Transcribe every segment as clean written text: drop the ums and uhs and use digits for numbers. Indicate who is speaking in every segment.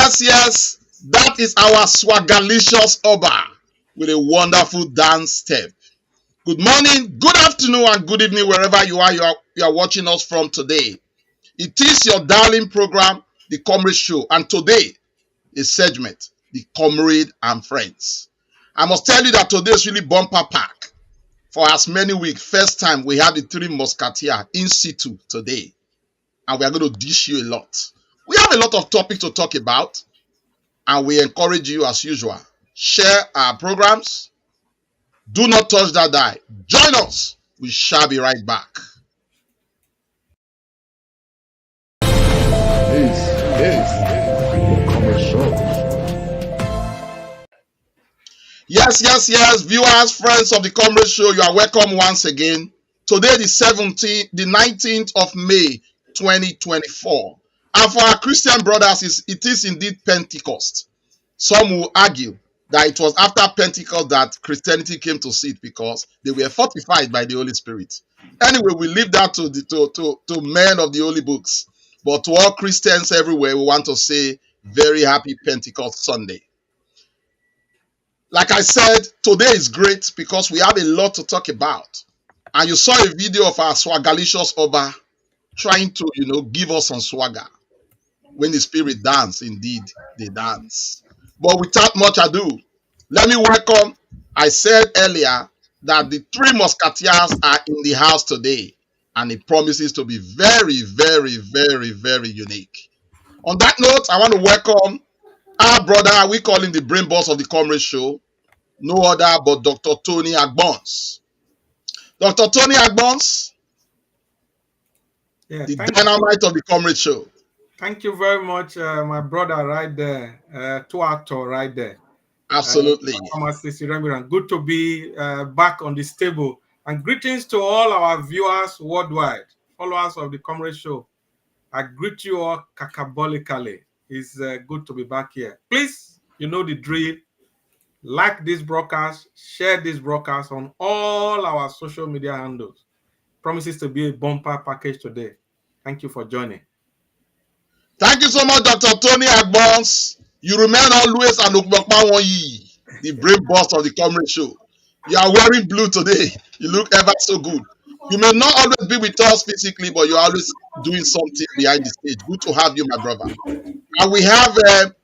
Speaker 1: Yes, that is our swagalicious Oba with a wonderful dance step. Good morning, good afternoon, and good evening, wherever you are watching us from today. It is your darling program, The Comrade Show, and today is segment, The Comrade and Friends. I must tell you that today is really bumper pack. For as many weeks, first time we have the three musketeers in situ today, and we are going to dish you a lot. We have a lot of topics to talk about, and we encourage you as usual. Share our programs. Do not touch that die. Join us. We shall be right back. Yes, viewers, friends of the Comrade Show, you are welcome once again. Today, the 19th of May, 2024. And for our Christian brothers, it is indeed Pentecost. Some will argue that it was after Pentecost that Christianity came to sit because they were fortified by the Holy Spirit. Anyway, we leave that to men of the Holy Books. But to all Christians everywhere, we want to say very happy Pentecost Sunday. Like I said, today is great because we have a lot to talk about. And you saw a video of our swagalicious Oba trying to, give us some swagger. When the spirit dance, indeed, they dance. But without much ado, let me welcome, I said earlier, that the three musketeers are in the house today. And it promises to be very, very, very, very unique. On that note, I want to welcome our brother, we call him the brain boss of the Comrade Show, no other but Dr. Tony Agbons. Dr. Tony Agbons, the dynamite of the Comrade Show.
Speaker 2: Thank you very much, my brother right there, two actor right there.
Speaker 1: Absolutely.
Speaker 2: Good to be back on this table. And greetings to all our viewers worldwide, followers of the Comrade Show. I greet you all cacabolically. It's good to be back here. Please, you know the drill. Like this broadcast, share this broadcast on all our social media handles. Promises to be a bumper package today. Thank you for joining.
Speaker 1: Thank you so much, Dr. Tony Agbons. You remain always an Okbokpawoyi, the brain boss of the Comrade Show. You are wearing blue today. You look ever so good. You may not always be with us physically, but you're always doing something behind the stage. Good to have you, my brother. And we have the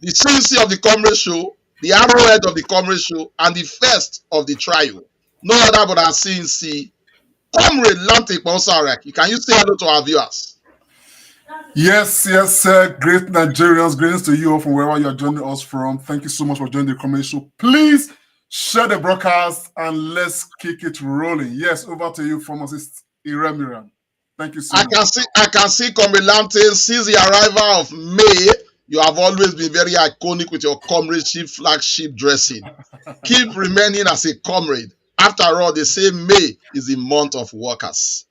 Speaker 1: CNC of the Comrade Show, the arrowhead of the Comrade Show, and the first of the trio. No other but our CNC, Comrade Lante Ponsarek. Can you say hello to our viewers?
Speaker 3: Yes, great Nigerians, greetings to you all from wherever you are joining us from. Thank you so much for joining the Comrade Show. Please share the broadcast and let's kick it rolling. Yes, over to you, pharmacist Iremiran. Thank you so much.
Speaker 1: I can see Comrade Lante since the arrival of May. You have always been very iconic with your comradeship flagship dressing. Keep remaining as a comrade. After all, they say May is the month of workers.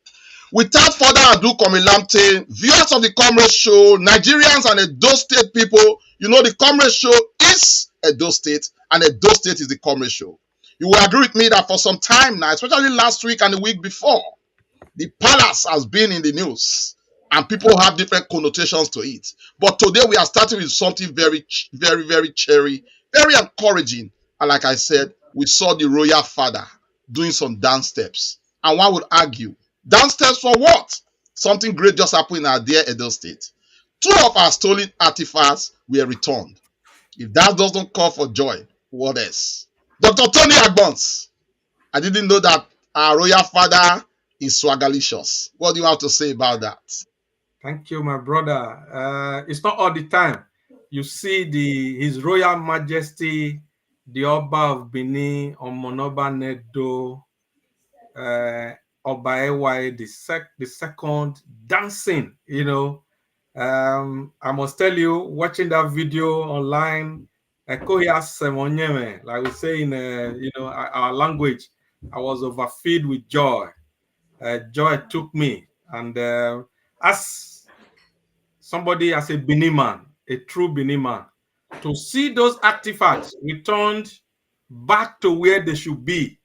Speaker 1: Without further ado, Comrade Lante, viewers of the Comrade Show, Nigerians and Edo State people, you know the Comrade Show is Edo State, and Edo State is the Comrade Show. You will agree with me that for some time now, especially last week and the week before, the palace has been in the news, and people have different connotations to it. But today we are starting with something very, very, very cheery, very encouraging. And like I said, we saw the royal father doing some dance steps. And one would argue, dance steps for what? Something great just happened in our dear Edo State. 2 of our stolen artifacts were returned. If that doesn't call for joy, what else? Dr. Tony Agbons, I didn't know that our royal father is swagalicious. What do you have to say about that?
Speaker 2: Thank you, my brother. It's not all the time. You see His Royal Majesty, the Oba of Benin, Omonoba Nedo, Oba Ewaye, the second, dancing, I must tell you, watching that video online, like we say in our language, I was overfilled with joy. Joy took me, and as somebody, as a Benin man, a true Benin man, to see those artifacts returned back to where they should be,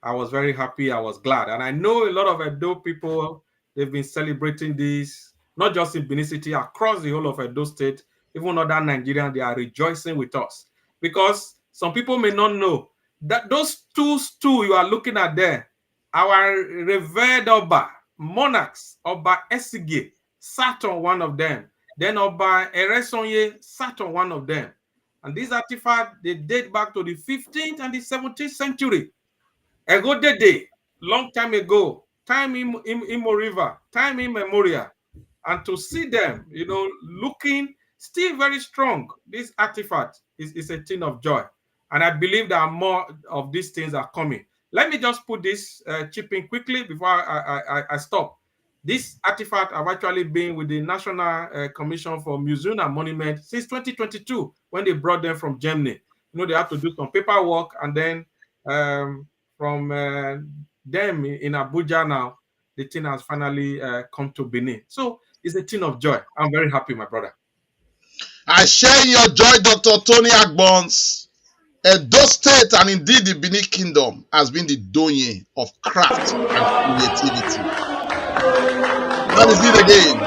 Speaker 2: I was very happy. I was glad, and I know a lot of Edo people, they've been celebrating this, not just in Benin City, across the whole of Edo State, even other Nigerians, they are rejoicing with us. Because some people may not know that those two you are looking at there, our revered Oba, monarchs, Oba Esige, sat on one of them. Then Oba Eresonye sat on one of them. And these artifacts, they date back to the 15th and the 17th century. Ego Dede, long time ago, time in River, time immemorial. And to see them, looking still very strong, this artifact is a thing of joy. And I believe that more of these things are coming. Let me just put this chip in quickly before I stop. This artifact have actually been with the National Commission for Museum and Monument since 2022 when they brought them from Germany. They have to do some paperwork, and then from them in Abuja now, the thing has finally come to Benin. So it's a thing of joy. I'm very happy, my brother.
Speaker 1: I share in your joy, Dr. Tony Agbons. Edo State and indeed the Benin Kingdom has been the doyen of craft and creativity. That is it again.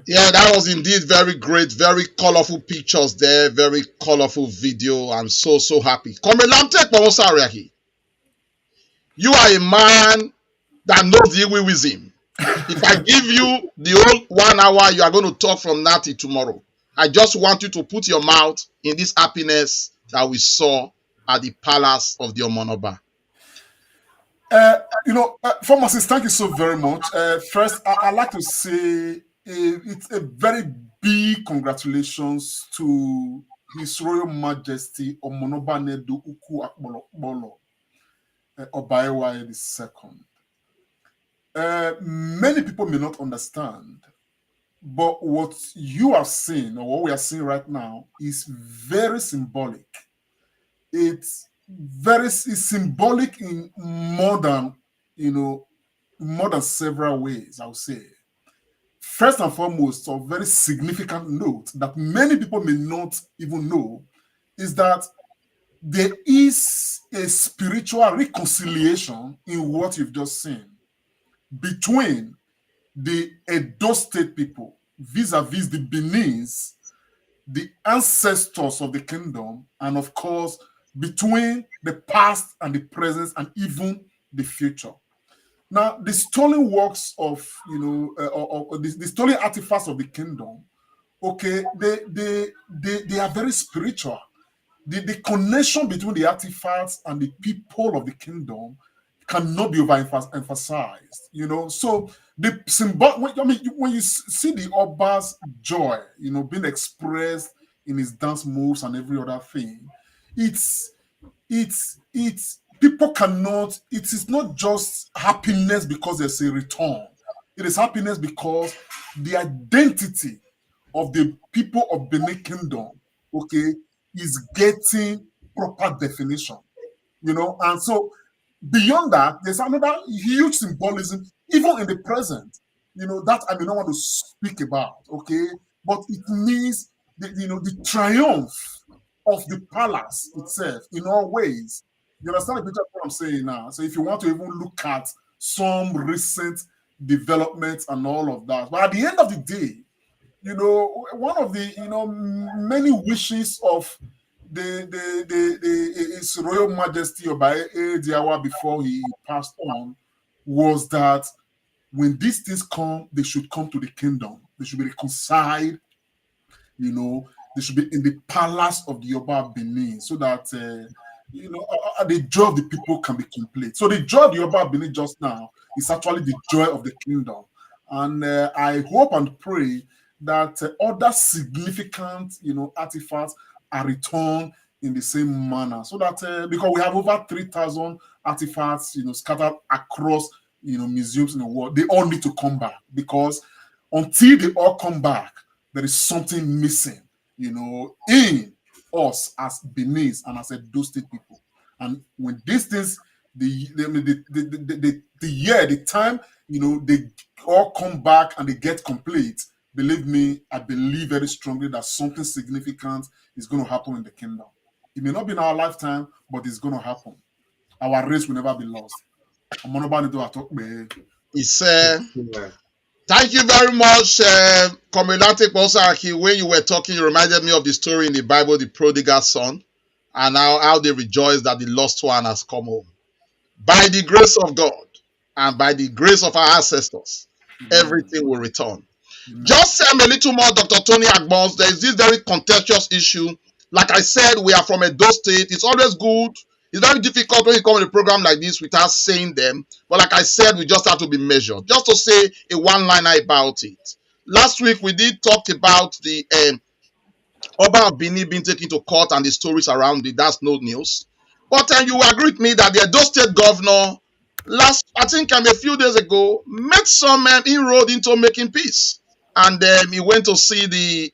Speaker 1: Yeah, that was indeed very great, very colorful pictures there, very colorful video. I'm so happy. You are a man that knows the Iwiwism. If I give you the whole 1 hour, you are going to talk from now till tomorrow. I just want you to put your mouth in this happiness that we saw at the palace of the Omonoba.
Speaker 3: Pharmacist, thank you so very much. First, I'd like to say it's a very big congratulations to His Royal Majesty Omonoba Nedu Uku Akbolo Obaewa II. Many people may not understand, but what you are seeing, or what we are seeing right now, is very symbolic. It's symbolic in more than several ways, I would say. First and foremost, a very significant note that many people may not even know is that there is a spiritual reconciliation in what you've just seen between the Edo State people vis-a-vis the Benin's, the ancestors of the kingdom, and of course, between the past and the present and even the future. Now, the stolen works of, the stolen artifacts of the kingdom, okay, they are very spiritual. The connection between the artifacts and the people of the kingdom cannot be overemphasized, So the symbol, when you see the Oba's joy, being expressed in his dance moves and every other thing, it's people cannot, it is not just happiness because there's a return. It is happiness because the identity of the people of Benin Kingdom, okay, is getting proper definition, and so beyond that, there's another huge symbolism, even in the present, that I may not want to speak about, okay, but it means the triumph of the palace itself in all ways. You understand a bit of what I'm saying now? So if you want to even look at some recent developments and all of that, but at the end of the day, one of the many wishes of His Royal Majesty Oba Diawa before he passed on was that when these things come, they should come to the kingdom. They should be reconciled. They should be in the palace of the Oba Benin, so that the joy of the people can be complete. So the joy of the Oba Benin just now is actually the joy of the kingdom, and I hope and pray that other significant artifacts are returned in the same manner, so that because we have over 3,000 artifacts, scattered across, museums in the world, they all need to come back, because until they all come back, there is something missing, in us as Beninese and as Edo State people. And when these things, the time, they all come back and they get complete, believe me, I believe very strongly that something significant is going to happen in the kingdom. It may not be in our lifetime, but it's going to happen. Our race will never be lost.
Speaker 1: It's thank you very much, Comrade Posaki. When you were talking, you reminded me of the story in the Bible, the prodigal son, and how they rejoice that the lost one has come home. By the grace of God and by the grace of our ancestors, everything will return. Just a little more, Dr. Tony Agbons. There is this very contentious issue. Like I said, we are from Edo State. It's always good. It's very difficult when you come on a program like this without saying them. But like I said, we just have to be measured. Just to say a one-liner about it. Last week, we did talk about the Oba of Benin being taken to court and the stories around it. That's no news. But you will agree with me that the Edo State governor, I think a few days ago, made some inroad into making peace. And he went to see the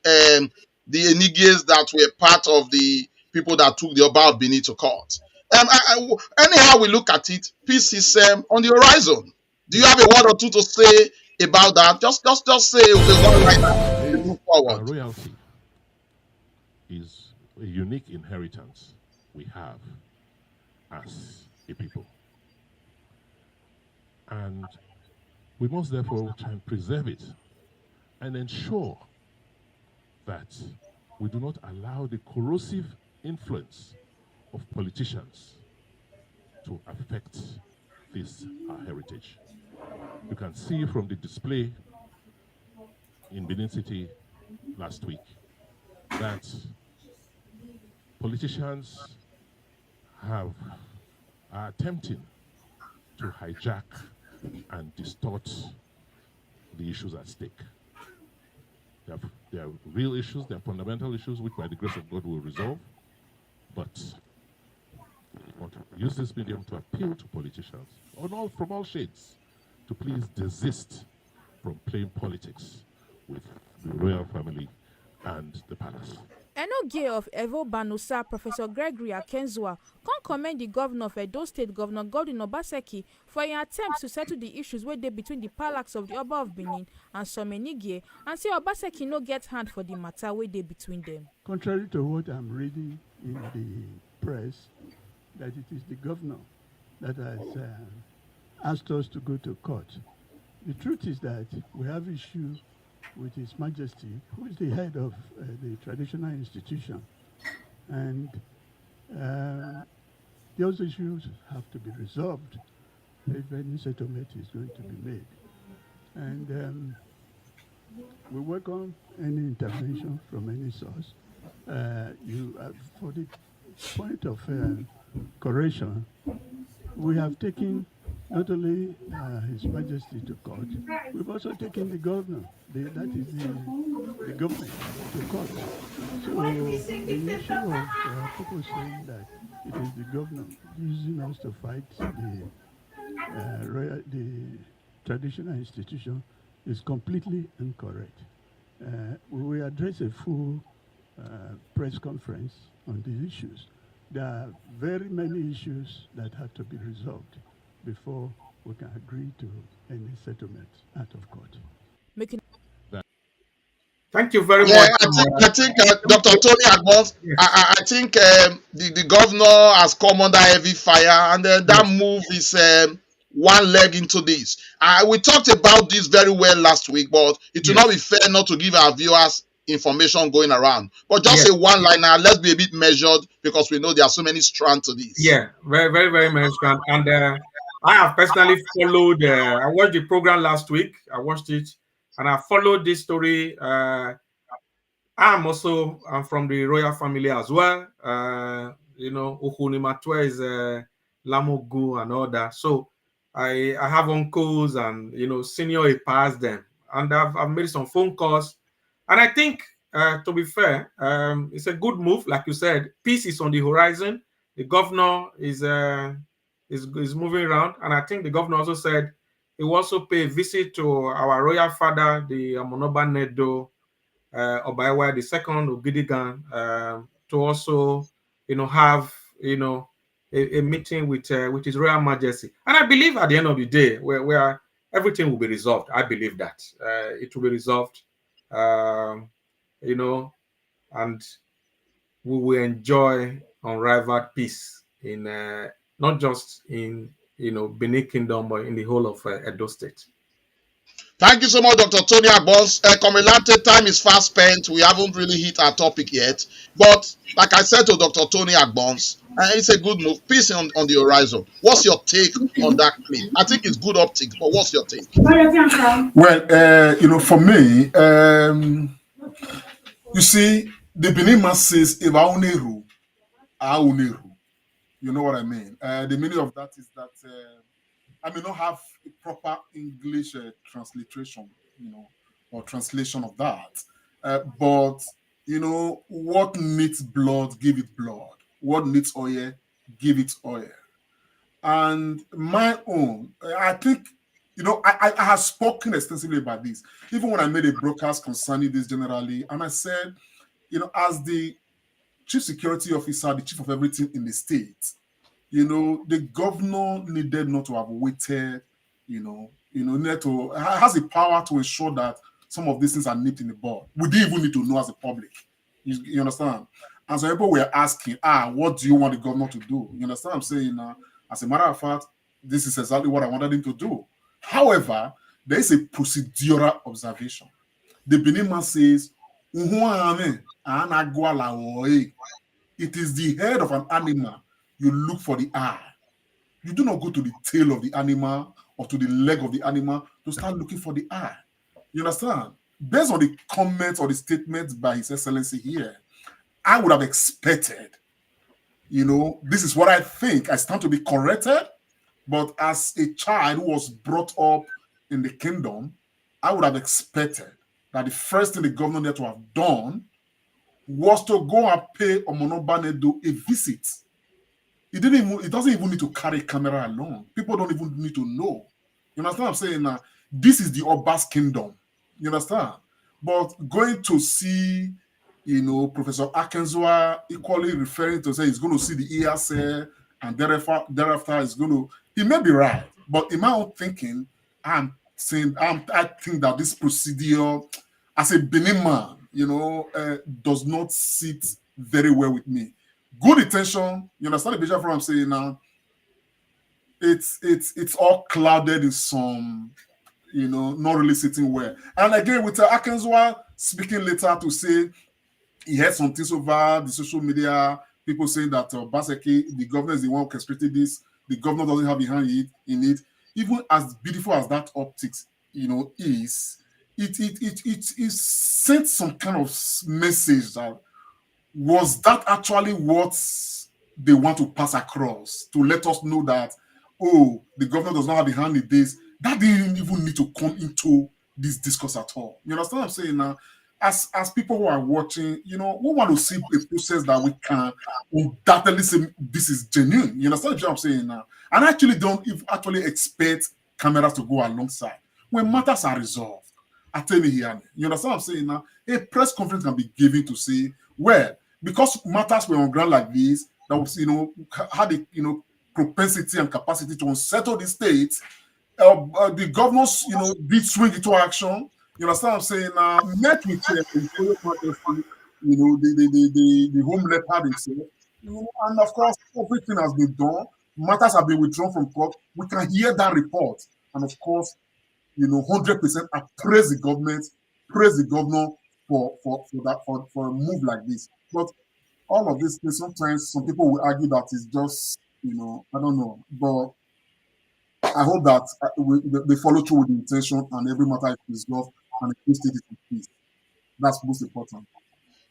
Speaker 1: Enigies that were part of the people that took the Oba of Benin to court. Anyhow we look at it, peace is on the horizon. Do you have a word or two to say about that? Just say one like that. Move forward.
Speaker 4: Royalty is a unique inheritance we have as a people. And we must therefore try and preserve it and ensure that we do not allow the corrosive influence of politicians to affect this, our heritage. You can see from the display in Benin City last week that politicians are attempting to hijack and distort the issues at stake. There are real issues, there are fundamental issues which by the grace of God will resolve, but I want to use this medium to appeal to politicians from all shades to please desist from playing politics with the royal family and the palace.
Speaker 5: Enogie of Evo Banusa, Professor Gregory Akenzua, can commend the governor of Edo State, Governor Godwin Obaseki, for an attempt to settle the issues wey dey between the palace of the Oba of Benin and some Enigie, and say Obaseki no get hand for the matter wey dey between them.
Speaker 6: Contrary to what I'm reading in the press, that it is the governor that has asked us to go to court. The truth is that we have issue with His Majesty, who is the head of the traditional institution. And those issues have to be resolved if any settlement is going to be made. And we welcome any intervention from any source. For the point of correction, we have taken not only His Majesty to court, we've also taken the governor, that is the government, to court. So the issue of people saying that it is the governor using us to fight the traditional institution is completely incorrect. We will address a full press conference on these issues. There are very many issues that have to be resolved before we can agree to any settlement out of court.
Speaker 2: Thank you very much.
Speaker 1: I think Dr. Tony Agbons, yes. I think the governor has come under heavy fire, and that move is one leg into this. We talked about this very well last week, but it will not be fair not to give our viewers information going around. But just a one-liner, let's be a bit measured, because we know there are so many strands to this.
Speaker 2: Yeah, very, very, very many strands. And I have personally followed, I watched the program last week, I watched it, and I followed this story. I'm from the royal family as well. Ukunimatwe is Lamogu and all that. So I have uncles and, senior, he passed them. And I've made some phone calls. And I think to be fair, it's a good move. Like you said, peace is on the horizon. The governor is moving around, and I think the governor also said he will also pay a visit to our royal father, the Amonoba Nedo Obaiwa the second Ogidigan, to also, have, a meeting with His Royal Majesty. And I believe at the end of the day, where everything will be resolved. I believe that it will be resolved. You know, and we will enjoy unrivaled peace in not just in Benin Kingdom, but in the whole of Edo State.
Speaker 1: Thank you so much, Dr. Tony Agbons. Comilante, time is fast spent. We haven't really hit our topic yet. But like I said to Dr. Tony Agbons, it's a good move. Peace on the horizon. What's your take on that claim? I think it's good optics, but what's your take?
Speaker 3: Well, for me, you see, the Benin man says, if I uneru, I uneru. You know what I mean? The meaning of that is that I may not have a proper English transliteration, or translation of that. But, what needs blood, give it blood. What needs oil, give it oil. And my own, I think, I have spoken extensively about this, even when I made a broadcast concerning this generally. And I said, as the chief security officer, the chief of everything in the state, the governor needed not to have waited, needed to, has the power to ensure that some of these things are nipped in the bud. We didn't even need to know as a public. You understand? And so people were asking, what do you want the governor to do? You understand what I'm saying? As a matter of fact, this is exactly what I wanted him to do. However, there is a procedural observation. The Benin man says, it is the head of an animal. You look for the eye. You do not go to the tail of the animal or to the leg of the animal to start looking for the eye. You understand? Based on the comments or the statements by His Excellency here, I would have expected, this is what I think. I stand to be corrected, but as a child who was brought up in the kingdom, I would have expected that the first thing the governor needed to have done was to go and pay Omonoba Nedo a visit. It doesn't even need to carry a camera along. People don't even need to know. You understand what I'm saying? This is the Oba's kingdom. You understand? But going to see, Professor Akenzua equally referring to say he's going to see the ESA and thereafter he's going to, he may be right, but in my own thinking, I think that this procedure, as a Benin man, does not sit very well with me. Good intention, you understand the picture from what I'm saying now? It's all clouded in some, not really sitting well. And again, with Akenzua speaking later to say he had some things over the social media, people saying that basically the governor is the one who orchestrated this, the governor doesn't have a hand in it. Even as beautiful as that optics, is, it sent some kind of message that was that actually what they want to pass across to let us know that, the governor does not have a hand in this. That didn't even need to come into this discourse at all. You understand what I'm saying now? As people who are watching, we want to see a process that we can undoubtedly say this is genuine. You understand what I'm saying now? And I actually don't actually expect cameras to go alongside. When matters are resolved, I tell you here, you understand what I'm saying now? A press conference can be given to say, well, because matters were on ground like this, that was, had a, propensity and capacity to unsettle the state, the governors, did swing into action. You understand what I'm saying? Met with the home leopard himself, and of course, everything has been done. Matters have been withdrawn from court. We can hear that report, and of course, 100% I praise the government, praise the governor for a move like this. But all of this, sometimes some people will argue that it's just, I don't know. But I hope that they follow through with the intention and every matter is resolved and the state is in peace. That's most important.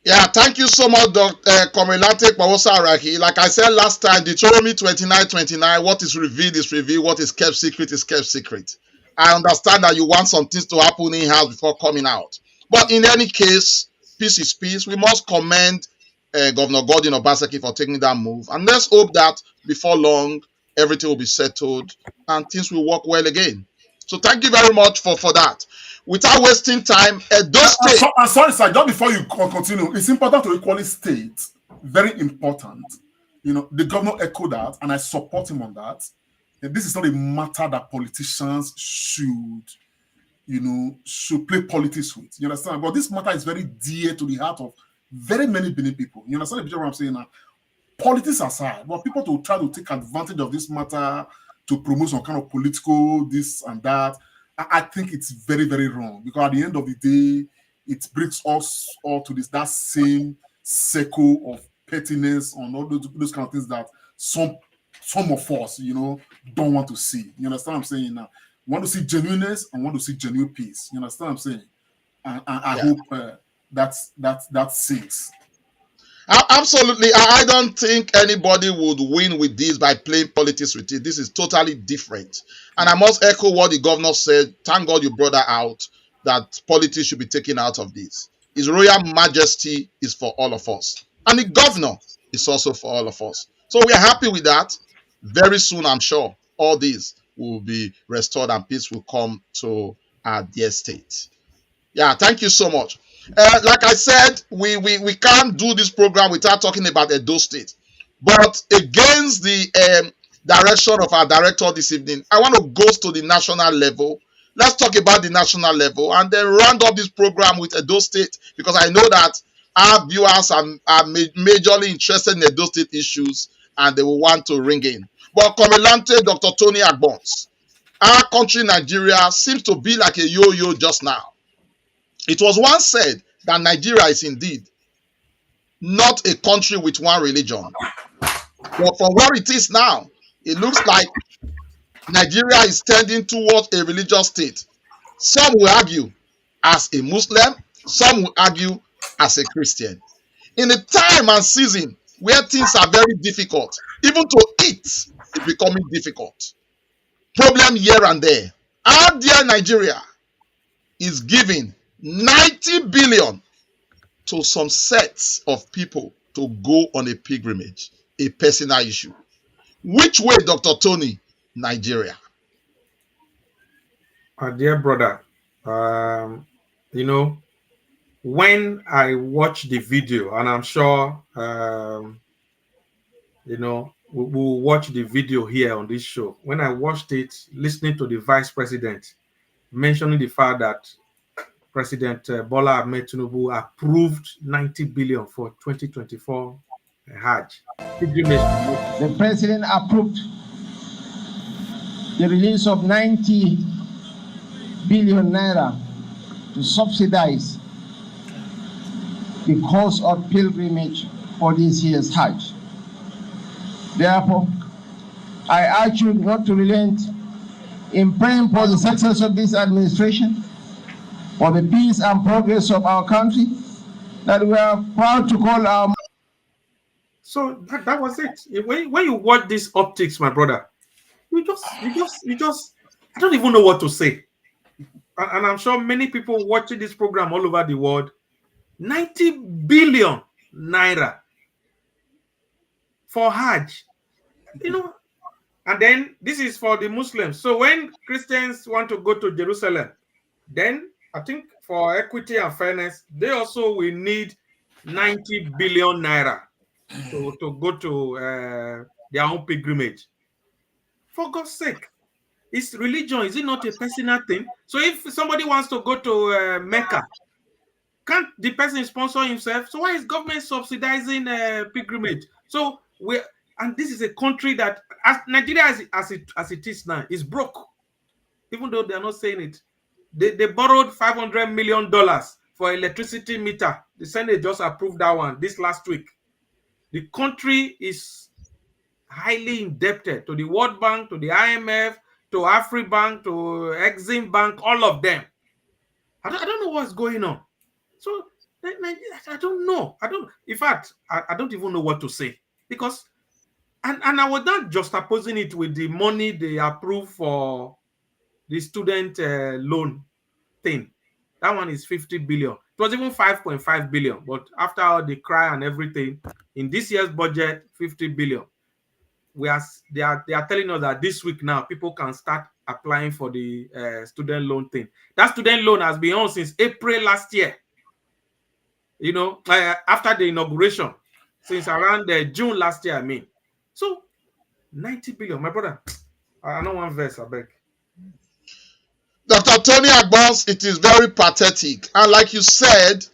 Speaker 1: Yeah, thank you so much, Dr. Komilante Pawosa Araki. Like I said last time, Deuteronomy 29:29, what is revealed is revealed, what is kept secret is kept secret. I understand that you want some things to happen in-house before coming out. But in any case, peace is peace. We must commend Governor Godwin Obaseki for taking that move. And let's hope that before long, everything will be settled and things will work well again. So thank you very much for that. Without wasting time, Edo State.
Speaker 3: I'm sorry, sir. Just before you continue, it's important to equally state, very important. You know, the governor echoed that, and I support him on that. This is not a matter that politicians should play politics with. You understand? But this matter is very dear to the heart of very many Benin people. You understand the picture what I'm saying now? Politics aside, but people to try to take advantage of this matter to promote some kind of political this and that, I think it's very, very wrong, because at the end of the day, it brings us all to that same circle of pettiness on all those kind of things that some of us, don't want to see. You understand what I'm saying now? Want to see genuineness and want to see genuine peace. You understand what I'm saying? And I hope that sinks.
Speaker 1: Absolutely. I don't think anybody would win with this by playing politics with it. This is totally different. And I must echo what the governor said. Thank God you brought that out, that politics should be taken out of this. His Royal Majesty is for all of us. And the governor is also for all of us. So we are happy with that. Very soon, I'm sure, all these will be restored and peace will come to our dear state. Yeah, thank you so much. Like I said, we can't do this program without talking about Edo State. But against the direction of our director this evening, I want to go to the national level. Let's talk about the national level and then round up this program with Edo State, because I know that our viewers are majorly interested in Edo State issues and they will want to ring in. But Comilante, Dr. Tony Agbons, our country, Nigeria, seems to be like a yo-yo just now. It was once said that Nigeria is indeed not a country with one religion. But from where it is now, it looks like Nigeria is tending towards a religious state. Some will argue as a Muslim, some will argue as a Christian. In a time and season where things are very difficult, even to eat is becoming difficult. Problem here and there. Our dear Nigeria is giving 90 billion to some sets of people to go on a pilgrimage, a personal issue. Which way, Dr. Tony, Nigeria?
Speaker 2: Dear brother, when I watch the video, and I'm sure, we'll watch the video here on this show. When I watched it, listening to the vice president mentioning the fact that President Bola Ahmed Tinubu approved 90 billion for 2024 Hajj.
Speaker 7: The president approved the release of 90 billion naira to subsidize the cost of pilgrimage for this year's Hajj. Therefore, I urge you not to relent in praying for the success of this administration, for the peace and progress of our country, that we are proud to call our...
Speaker 2: So that was it. When you watch these optics, my brother, you just, I don't even know what to say. And I'm sure many people watching this program all over the world, 90 billion naira for Hajj, and then this is for the Muslims. So when Christians want to go to Jerusalem, then I think for equity and fairness, they also will need 90 billion naira to go to their own pilgrimage. For God's sake, is religion, is it not a personal thing? So if somebody wants to go to Mecca, can't the person sponsor himself? So why is government subsidizing pilgrimage? So and this is a country that, as Nigeria as it is now, is broke. Even though they are not saying it. They borrowed $500 million for electricity meter. The Senate just approved that one this last week. The country is highly indebted to the World Bank, to the IMF, to AfriBank, to Exim Bank, all of them. I don't know what's going on. So I don't know. In fact, I don't even know what to say, because and I was not just opposing it with the money they approve for the student loan thing. That one is 50 billion. It was even 5.5 billion, but after all the cry and everything, in this year's budget, 50 billion. They are telling us that this week now people can start applying for the student loan thing. That student loan has been on since April last year. After the inauguration, since around June last year. I mean, so 90 billion, my brother. I know one verse, I beg.
Speaker 1: Dr. Tony Agbons, it is very pathetic. And like you said,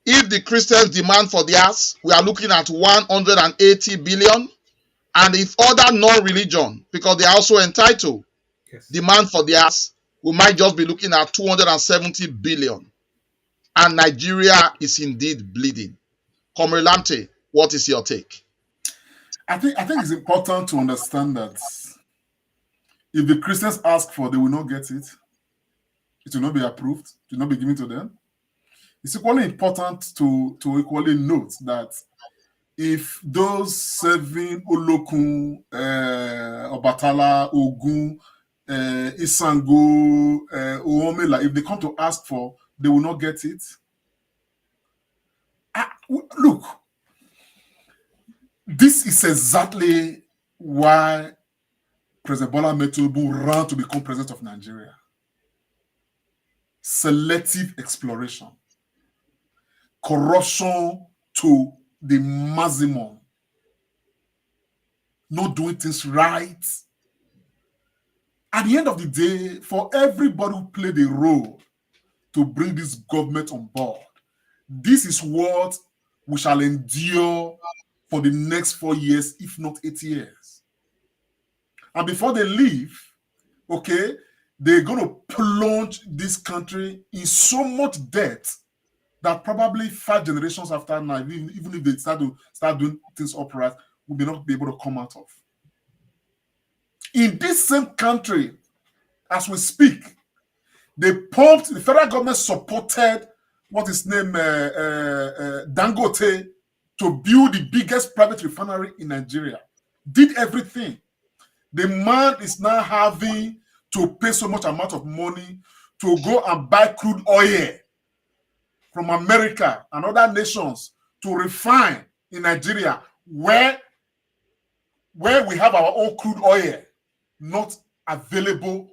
Speaker 1: if the Christians demand for theirs, we are looking at 180 billion. And if other non-religion, because they are also entitled,
Speaker 2: Yes.
Speaker 1: demand for theirs, we might just be looking at 270 billion. And Nigeria is indeed bleeding. Comrade Lamte, what is your take?
Speaker 3: I think it's important to understand that if the Christians ask for, they will not get it. It will not be approved. It will not be given to them. It's equally important to equally note that if those 7 Olokun, Obatala, Ogun, Isango, Oomela, if they come to ask for, they will not get it. Look, this is exactly why President Bola Ahmed Tinubu ran to become president of Nigeria. Selective exploration, corruption to the maximum, not doing things right. At the end of the day, for everybody who played a role to bring this government on board, this is what we shall endure for the next 4 years, if not 8 years. And before they leave, okay, they're going to plunge this country in so much debt that probably 5 generations after now, even if they start doing things upright, we may not be able to come out of. In this same country, as we speak, the federal government supported what is named Dangote to build the biggest private refinery in Nigeria. Did everything. The man is now having to pay so much amount of money to go and buy crude oil from America and other nations to refine in Nigeria, where we have our own crude oil not available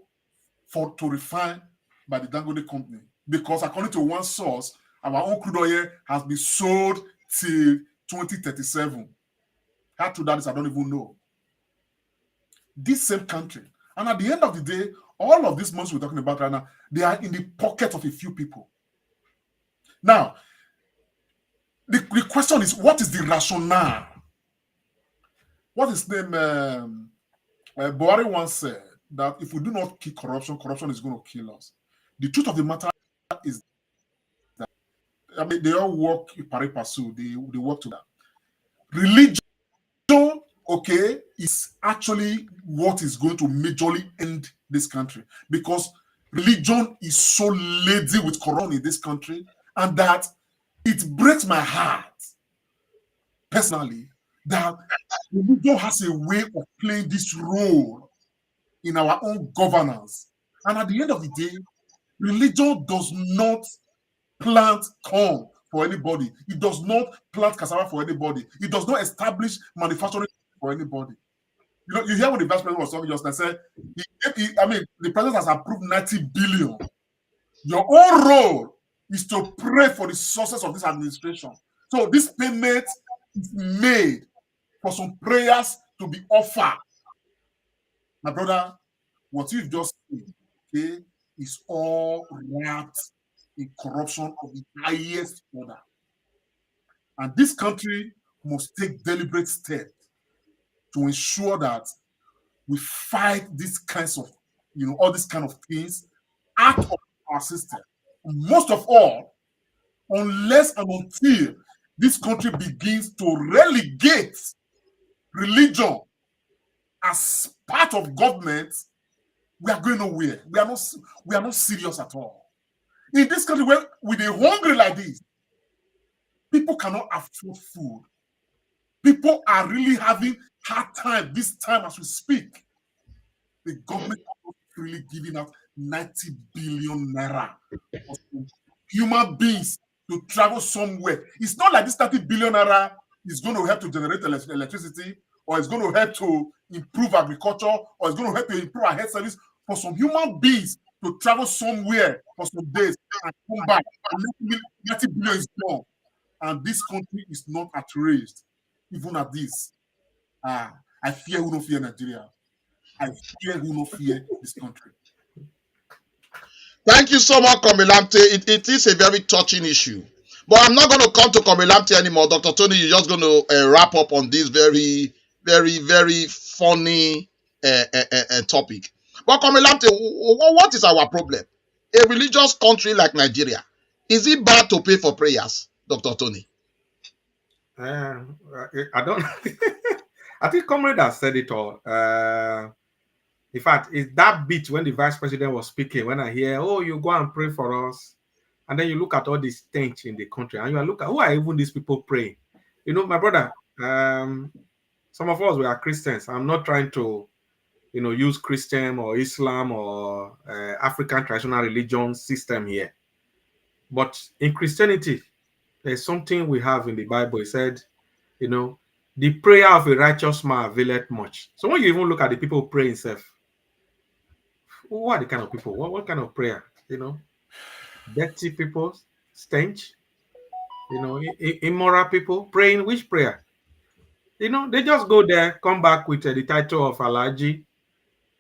Speaker 3: to refine by the Dangote company. Because according to one source, our own crude oil has been sold till 2037. How true that is, I don't even know. This same country. And at the end of the day, all of these months we're talking about right now, they are in the pocket of a few people. Now, the question is, what is the rationale? What is the name? Buhari once said that if we do not kill corruption, corruption is going to kill us. The truth of the matter is that they all work pari passu. They work together. Religion, okay, is actually what is going to majorly end this country, because religion is so laden with corruption in this country, and that it breaks my heart personally that religion has a way of playing this role in our own governance. And at the end of the day, religion does not plant corn for anybody. It does not plant cassava for anybody. It does not establish manufacturing for anybody. You hear what the vice president was talking just now. Said, the president has approved 90 billion. Your own role is to pray for the success of this administration. So this payment is made for some prayers to be offered. My brother, what you've just said, okay, is all wrapped in corruption of the highest order. And this country must take deliberate steps to ensure that we fight these kinds of, all these kind of things out of our system. Most of all, unless and until this country begins to relegate religion as part of government, we are going nowhere. We are not serious at all. In this country, where with a hungry like this, people cannot afford food. People are really having hard time this time as we speak. The government is not really giving out 90 billion naira for human beings to travel somewhere. It's not like this 30 billion naira is going to help to generate electricity, or it's going to help to improve agriculture, or it's going to help to improve our health service. For some human beings to travel somewhere for some days and come back, and 30 billion is gone. And this country is not at rest. Even at this, I fear who don't fear Nigeria. I fear who don't fear this country.
Speaker 1: Thank you so much, Komilante. It is a very touching issue. But I'm not going to come to Komilante anymore. Dr. Tony, you're just going to wrap up on this very, very, very funny topic. But Komilante, what is our problem? A religious country like Nigeria, is it bad to pay for prayers, Dr. Tony?
Speaker 2: I don't. I think Comrade has said it all. In fact, it's that bit when the vice president was speaking, when I hear, oh, you go and pray for us. And then you look at all this stench in the country and you look at who are even these people praying. You know, my brother, some of us, we are Christians. I'm not trying to, use Christian or Islam or African traditional religion system here. But in Christianity, there's something we have in the Bible. It said, the prayer of a righteous man availeth much. So when you even look at the people praying self, who are the kind of people? What kind of prayer? Dirty people, stench, immoral people praying which prayer? They just go there, come back with the title of Alaji.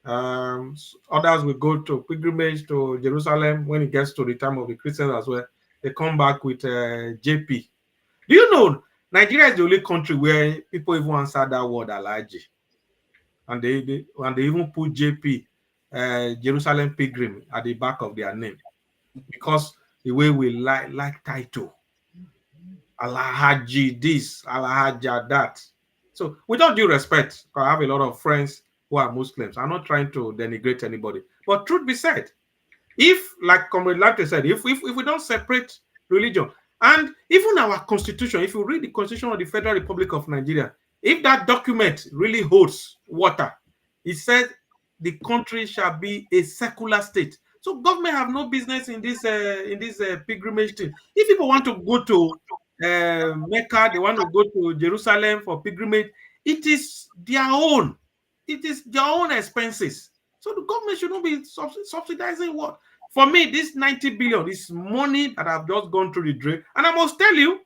Speaker 2: Others will go to pilgrimage to Jerusalem when it gets to the time of the Christians as well. They come back with JP. Do you know Nigeria is the only country where people even answer that word Alaji, and they even put JP, Jerusalem pilgrim, at the back of their name, because the way we like title, Alhaji this, Alhaja that. So with all due respect, I have a lot of friends who are Muslims. I'm not trying to denigrate anybody, but truth be said, if, like Comrade Lante said, if we don't separate religion, and even our constitution, if you read the constitution of the Federal Republic of Nigeria, if that document really holds water, it said the country shall be a secular state. So government have no business in this pilgrimage thing. If people want to go to Mecca, they want to go to Jerusalem for pilgrimage, it is their own. It is their own expenses. So the government should not be subsidizing what? For me, this 90 billion is money that have just gone through the drain. And I must tell you,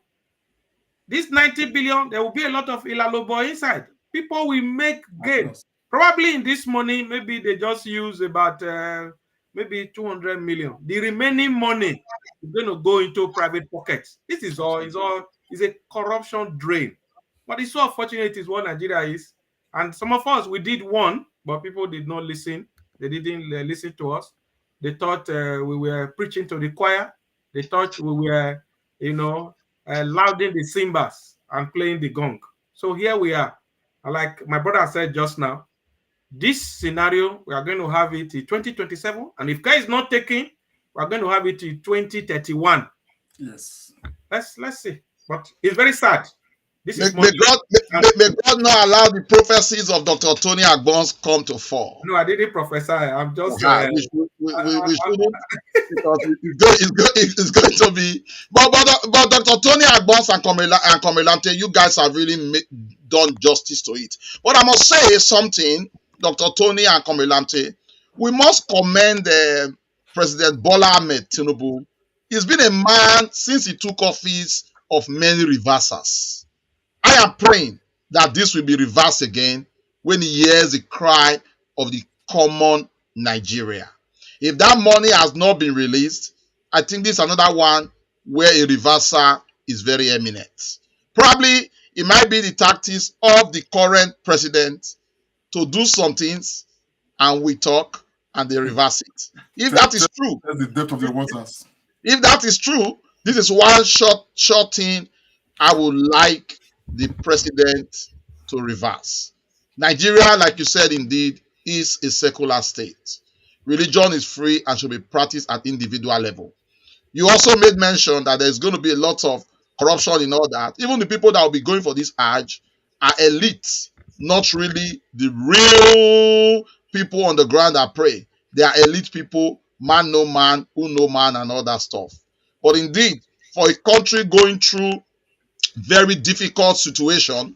Speaker 2: this 90 billion, there will be a lot of Ilalobo inside. People will make gains. Probably in this money, maybe they just use about maybe 200 million. The remaining money is going to go into private pockets. This is is a corruption drain. But it's so unfortunate is what Nigeria is. And some of us, we did one, but people did not listen. They didn't listen to us. They thought we were preaching to the choir. They thought we were, louding the cymbals and playing the gong. So here we are. Like my brother said just now, this scenario, we are going to have it in 2027. And if care is not taken, we are going to have it in 2031.
Speaker 3: Yes.
Speaker 2: Let's see. But it's very sad. This is
Speaker 1: may God not allow the prophecies of Dr. Tony Agbons come to fall.
Speaker 2: No, I didn't prophesy. I'm just
Speaker 1: we shouldn't, because it's going to be. But Dr. Tony Agbons and Komilante, you guys have really done justice to it. But I must say something, Dr. Tony and Komilante, we must commend President Bola Ahmed Tinubu. He's been a man since he took office of many reversals. I am praying that this will be reversed again when he hears the cry of the common Nigeria. If that money has not been released, I think this is another one where a reversal is very eminent. Probably it might be the tactics of the current president to do some things and we talk and they reverse it. If that is true,
Speaker 3: that's the depth of the waters.
Speaker 1: If that is true, this is one short thing I would like the president to reverse. Nigeria, like you said, indeed, is a secular state. Religion is free and should be practiced at individual level. You also made mention that there's going to be a lot of corruption in all that. Even the people that will be going for this Hajj are elites, not really the real people on the ground that pray. They are elite people, man no man, who no man, and all that stuff. But indeed, for a country going through very difficult situation,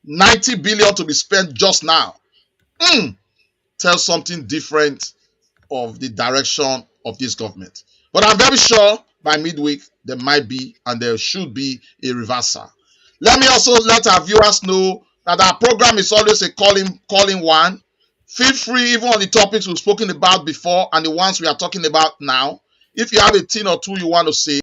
Speaker 1: 90 billion to be spent just now, tells something different of the direction of this government. But I'm very sure by midweek there might be and there should be a reversal. Let me also let our viewers know that our program is always a calling one. Feel free, even on the topics we've spoken about before and the ones we are talking about now. If you have a thing or two you want to say,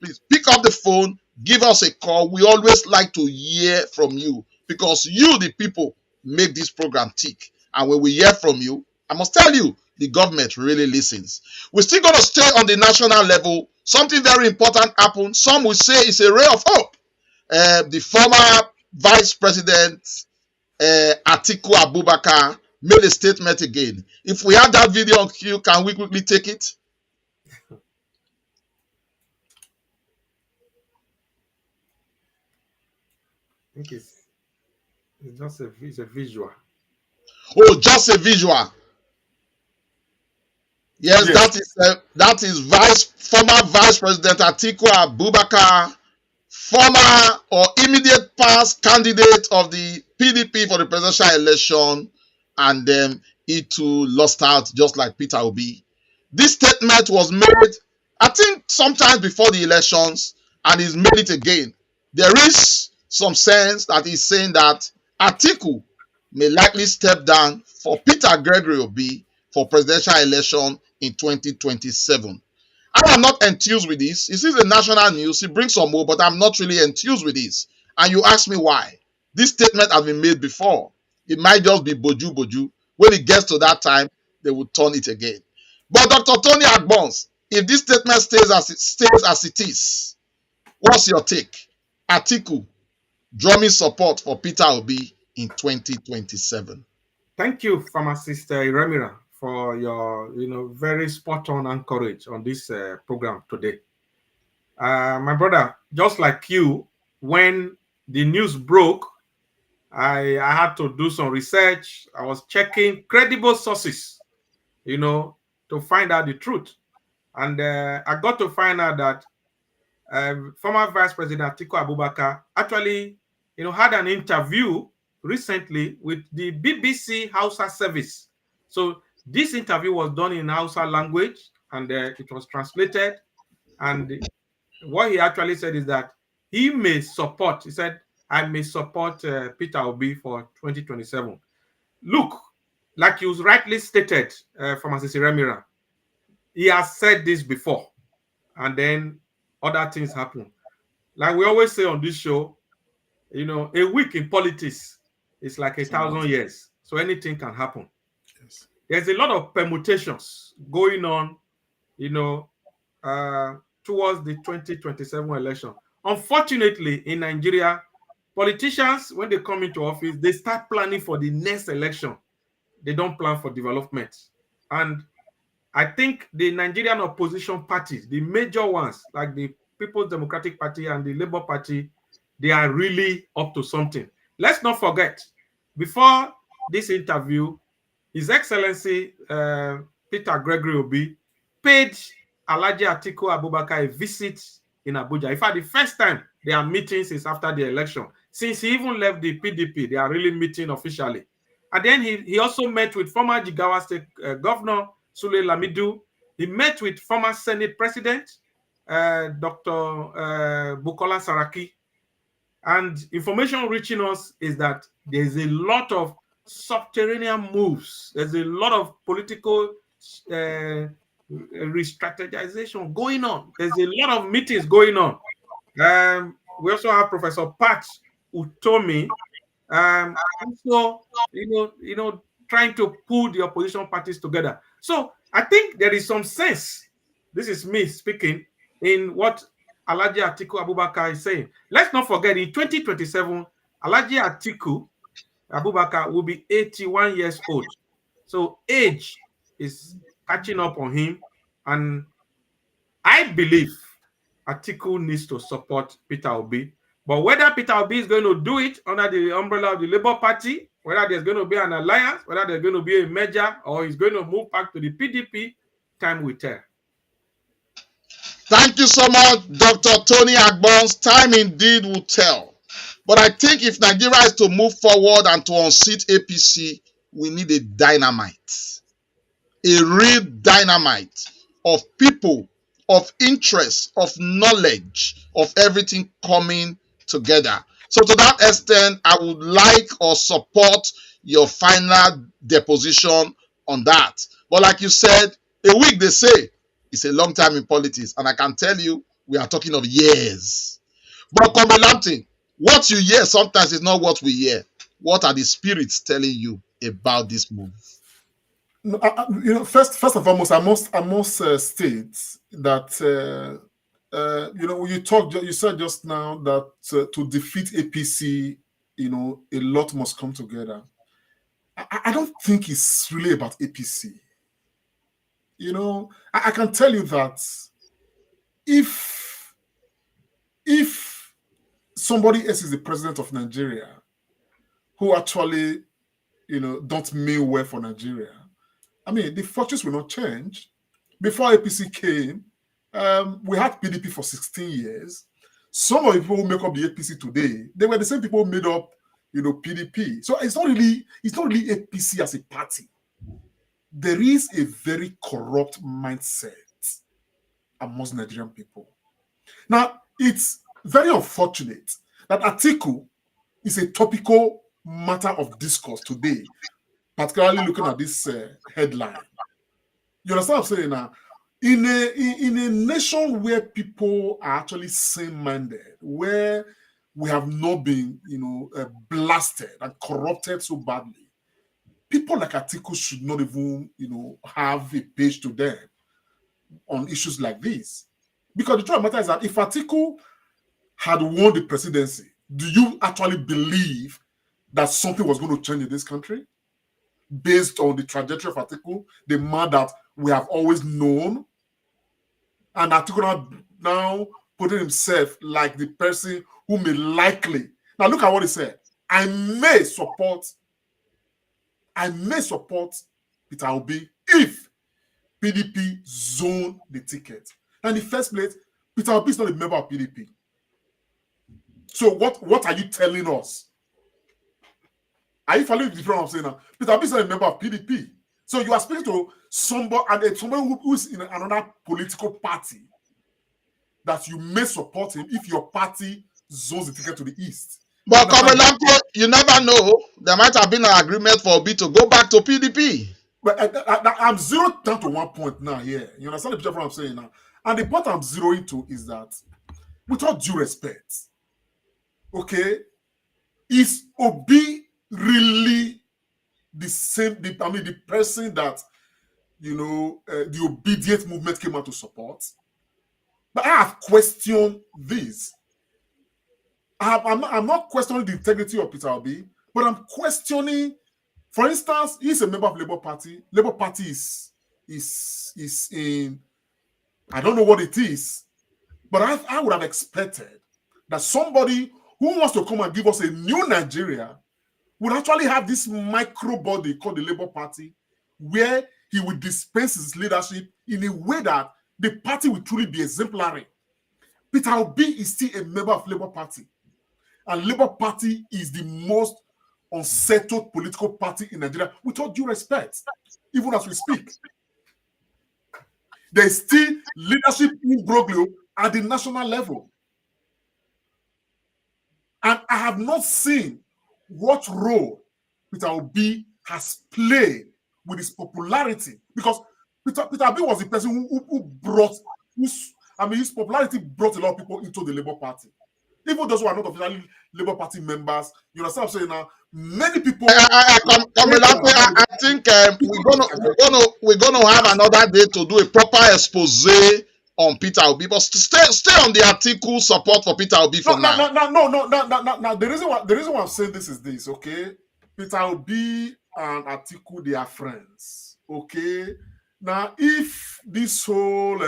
Speaker 1: please pick up the phone, give us a call. We always like to hear from you because you, the people, make this program tick. And when we hear from you, I must tell you, the government really listens. We're still going to stay on the national level. Something very important happened. Some will say it's a ray of hope. The former Vice President Atiku Abubakar made a statement again. If we have that video on cue, can we quickly take it?
Speaker 2: I think it's just a visual.
Speaker 1: Oh, just a visual. Yes, that is former Vice President Atiku Abubakar, former or immediate past candidate of the PDP for the presidential election, and then he too lost out just like Peter Obi. This statement was made, I think, sometimes before the elections, and he's made it again. There is some sense that he's saying that Atiku may likely step down for Peter Gregory Obi for presidential election in 2027. I am not enthused with this. This is a national news. It brings some more, but I'm not really enthused with this. And you ask me why. This statement has been made before. It might just be boju boju. When it gets to that time, they will turn it again. But Dr. Tony Agbons, if this statement stays as it is, what's your take? Atiku drumming support for Peter Obi in 2027.
Speaker 2: Thank you, Pharmacist Iremira, for your very spot on anchorage on this program today. My brother, just like you, when the news broke, I had to do some research. I was checking credible sources, to find out the truth. And I got to find out that former Vice President Atiku Abubakar actually, had an interview recently with the BBC Hausa service. So this interview was done in Hausa language and it was translated. And what he actually said is that he said, I may support Peter Obi for 2027. Look, like you rightly stated, Pharmacist Iremira, he has said this before, and then other things happen. Like we always say on this show, a week in politics is like 1,000 years. So anything can happen. Yes. There's a lot of permutations going on, towards the 2027 election. Unfortunately, in Nigeria, politicians, when they come into office, they start planning for the next election. They don't plan for development. And I think the Nigerian opposition parties, the major ones, like the People's Democratic Party and the Labour Party, they are really up to something. Let's not forget, before this interview, His Excellency Peter Gregory Obi paid Alhaji Atiku Abubakar a visit in Abuja. In fact, the first time they are meeting since after the election. Since he even left the PDP, they are really meeting officially. And then he also met with former Jigawa State Governor Sule Lamidu. He met with former Senate President Dr. Bukola Saraki. And information reaching us is that there's a lot of subterranean moves. There's a lot of political re-strategization going on. There's a lot of meetings going on. We also have Professor Pat Utomi, also, trying to pull the opposition parties together. So I think there is some sense, this is me speaking, in what Alhaji Atiku Abubakar is saying. Let's not forget, in 2027, Alhaji Atiku Abubakar will be 81 years old. So age is catching up on him. And I believe Atiku needs to support Peter Obi. But whether Peter Obi is going to do it under the umbrella of the Labour Party, whether there's going to be an alliance, whether there's going to be a merger, or he's going to move back to the PDP, time will tell.
Speaker 1: Thank Thank you so much, Dr. Tony Agbons. Time indeed will tell. But I think if Nigeria is to move forward and to unseat APC, we need a dynamite. A real dynamite of people, of interest, of knowledge, of everything coming together. So to that extent, I would like or support your final deposition on that. But like you said, a week, they say, it's a long time in politics. And I can tell you, we are talking of years. But Kombelanti, what you hear sometimes is not what we hear. What are the spirits telling you about this move?
Speaker 3: No, first and foremost, I must state that you said just now that to defeat APC, a lot must come together. I don't think it's really about APC. I can tell you that if somebody else is the president of Nigeria who actually, don't mean well for Nigeria, I mean, the fortunes will not change. Before APC came, we had PDP for 16 years. Some of the people who make up the APC today, they were the same people who made up, PDP. So it's not really APC as a party. There is a very corrupt mindset amongst Nigerian people. Now, it's very unfortunate that Atiku is a topical matter of discourse today, particularly looking at this headline. You understand what I'm saying now? In a nation where people are actually sane-minded, where we have not been, blasted and corrupted so badly, people like Atiku should not even, have a page to them on issues like this. Because the truth of the matter is that if Atiku had won the presidency, do you actually believe that something was going to change in this country? Based on the trajectory of Atiku, the man that we have always known, and Atiku now putting himself like the person who may likely. Now look at what he said. I may support Peter Obi if PDP zone the ticket. And in the first place, Peter Obi is not a member of PDP. So what are you telling us? Are you following the problem I'm saying now? Peter Obi is not a member of PDP. So you are speaking to somebody who is in another political party that you may support him if your party zones the ticket to the east.
Speaker 1: But Kombelanti, you never know. There might have been an agreement for Obi to go back to PDP.
Speaker 3: But I'm zeroed down to one point now here. You understand the picture of what I'm saying now? And the point I'm zeroing to is that, with all due respect, okay, is Obi really the person that, the obedient movement came out to support? But I have questioned this. I'm not questioning the integrity of Peter Obi, but I'm questioning, for instance, he's a member of Labour Party. Labour Party is in, I don't know what it is, but I would have expected that somebody who wants to come and give us a new Nigeria would actually have this micro body called the Labour Party, where he would dispense his leadership in a way that the party will truly be exemplary. Peter Obi is still a member of Labour Party. And Labour Party is the most unsettled political party in Nigeria, with all due respect, even as we speak. There is still leadership imbroglio at the national level. And I have not seen what role Peter Obi has played with his popularity. Because Peter Obi was the person who brought, his popularity brought a lot of people into the Labour Party. Even those who are not officially Labour Party members, you understand what I'm saying now? Many people.
Speaker 1: I think we're gonna have another day to do a proper expose on Peter Obi, but stay on the article support for Peter Obi for now.
Speaker 3: No. The reason why I'm saying this is this, okay? Peter Obi and Atiku, they are friends, okay? Now, if this whole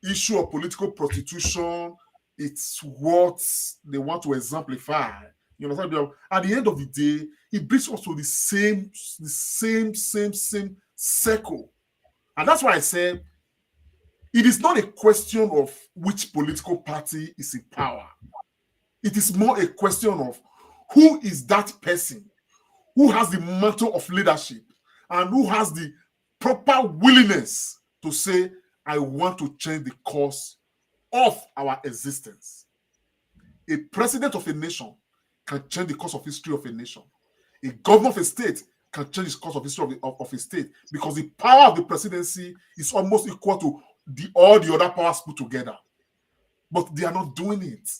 Speaker 3: issue of political prostitution, it's what they want to exemplify, you know, at the end of the day, it brings us to the same circle. And that's why I said, It is not a question of which political party is in power. It is more a question of who is that person who has the mantle of leadership and who has the proper willingness to say, I want to change the course of our existence. A president of a nation can change the course of history of a nation. A governor of a state can change the course of history of a state, because the power of the presidency is almost equal to all the other powers put together. But they are not doing it.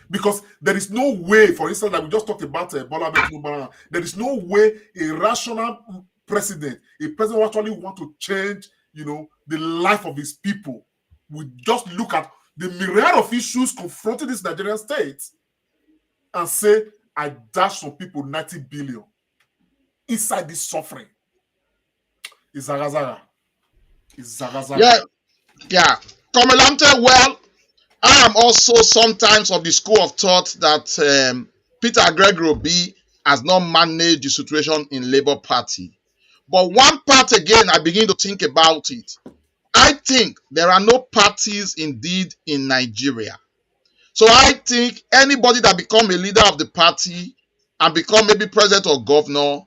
Speaker 3: Because there is no way, for instance, like we just talked about Bola Ahmed Tinubu, there is no way a rational president, a president who actually want to change, the life of his people, would just look at the myriad of issues confronting this Nigerian state and say, I dash some people 90 billion inside this suffering. It's Zagazaga. It's Zagazaga.
Speaker 1: Yeah. Komelante, well, I am also sometimes of the school of thought that Peter Gregory Obi has not managed the situation in Labour Party. But one part again, I begin to think about it. I think there are no parties indeed in Nigeria. So I think anybody that become a leader of the party and become maybe president or governor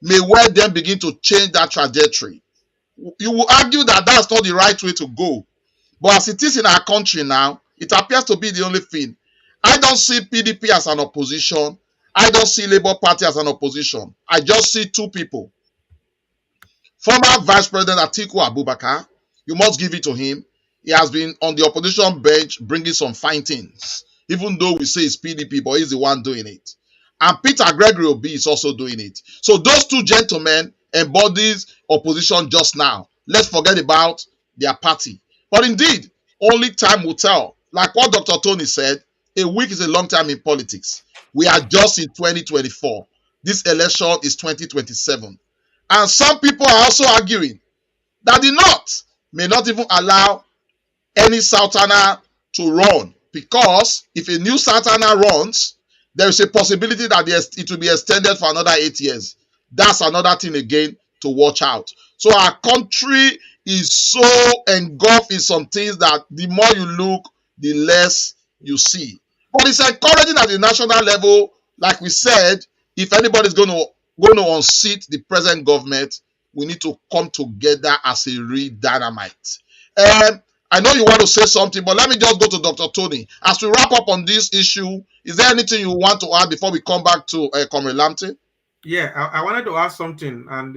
Speaker 1: may well then begin to change that trajectory. You will argue that that's not the right way to go. But as it is in our country now, it appears to be the only thing. I don't see PDP as an opposition. I don't see Labour Party as an opposition. I just see two people. Former Vice President Atiku Abubakar, you must give it to him. He has been on the opposition bench bringing some fine things. Even though we say it's PDP, but he's the one doing it. And Peter Gregory Obi is also doing it. So those two gentlemen embodies opposition just now. Let's forget about their party. But indeed, only time will tell. Like what Dr. Tony said, a week is a long time in politics. We are just in 2024. This election is 2027. And some people are also arguing that the North may not even allow any Southerner to run, because if a new Southerner runs, there is a possibility that it will be extended for another 8 years. That's another thing again to watch out. So our country is so engulfed in some things that the more you look, the less you see. But it's encouraging at the national level. Like we said, if anybody's going to unseat the present government, we need to come together as a real dynamite. I know you want to say something, but let me just go to Dr. Tony. As we wrap up on this issue, is there anything you want to add before we come back to Comrade Lamte?
Speaker 2: Yeah, I wanted to ask something, and